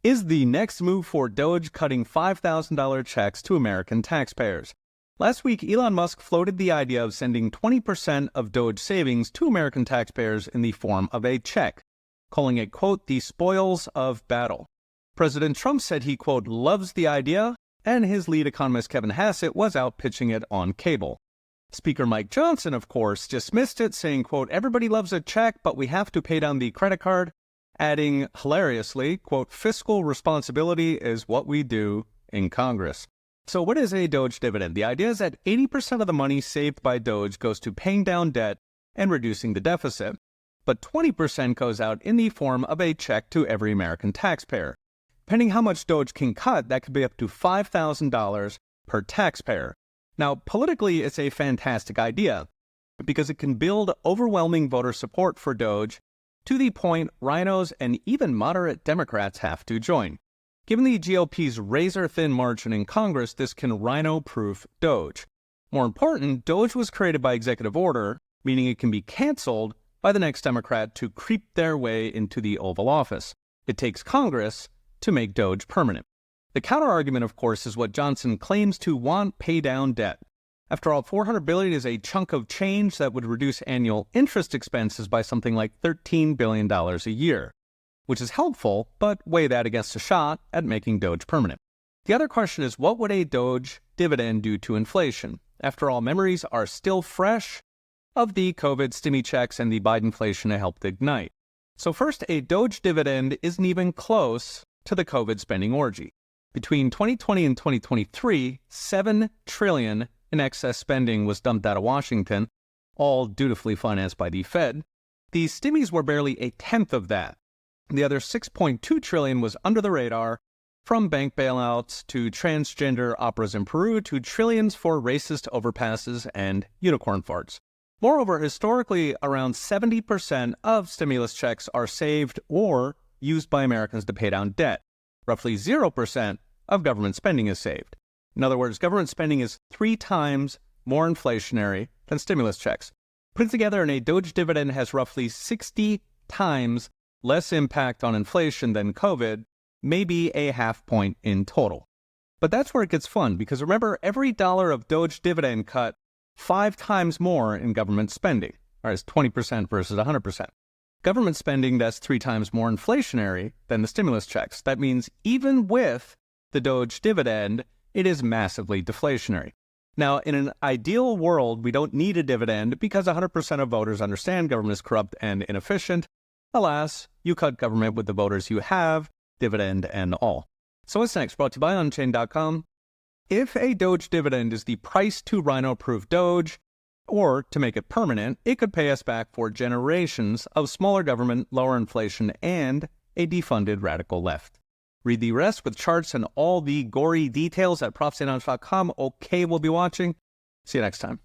Is the next move for Doge cutting $5,000 checks to American taxpayers? Last week, Elon Musk floated the idea of sending 20% of Doge savings to American taxpayers in the form of a check, calling it, quote, the spoils of battle. President Trump said he, quote, loves the idea, and his lead economist Kevin Hassett was out pitching it on cable. Speaker Mike Johnson, of course, dismissed it, saying, quote, everybody loves a check, but we have to pay down the credit card, adding hilariously, quote, fiscal responsibility is what we do in Congress. So what is a Doge dividend? The idea is that 80% of the money saved by Doge goes to paying down debt and reducing the deficit, but 20% goes out in the form of a check to every American taxpayer. Depending how much Doge can cut, that could be up to $5,000 per taxpayer. Now, politically, it's a fantastic idea because it can build overwhelming voter support for Doge to the point rhinos and even moderate Democrats have to join. Given the GOP's razor-thin margin in Congress, this can rhino-proof Doge. More important, Doge was created by executive order, meaning it can be canceled by the next Democrat to creep their way into the Oval Office. It takes Congress to make Doge permanent. The counter-argument, of course, is what Johnson claims to want: pay down debt. After all, $400 billion is a chunk of change that would reduce annual interest expenses by something like $13 billion a year, which is helpful, but weigh that against a shot at making Doge permanent. The other question is, what would a Doge dividend do to inflation? After all, memories are still fresh of the COVID stimmy checks and the Bidenflation it helped ignite. So first, a Doge dividend isn't even close to the COVID spending orgy. Between 2020 and 2023, $7 trillion in excess spending was dumped out of Washington, all dutifully financed by the Fed. The stimmies were barely a tenth of that. The other $6.2 trillion was under the radar, from bank bailouts to transgender operas in Peru to trillions for racist overpasses and unicorn farts. Moreover, historically, around 70% of stimulus checks are saved or used by Americans to pay down debt. Roughly 0% of government spending is saved. In other words, government spending is 3 times more inflationary than stimulus checks. Put together, a Doge dividend has roughly 60 times less impact on inflation than COVID, maybe a half point in total. But that's where it gets fun, because remember, every dollar of Doge dividend cut 5 times more in government spending. All right, it's 20% versus 100%. Government spending that's 3 times more inflationary than the stimulus checks. That means even with the Doge dividend, it is massively deflationary. Now, in an ideal world, we don't need a dividend because 100% of voters understand government is corrupt and inefficient. Alas, you cut government with the voters you have, dividend and all. So what's next? Brought to you by Unchained.com. If a Doge dividend is the price to rhino-proof Doge, or to make it permanent, it could pay us back for generations of smaller government, lower inflation, and a defunded radical left. Read the rest with charts and all the gory details at ProfStanOnch.com. Okay, we'll be watching. See you next time.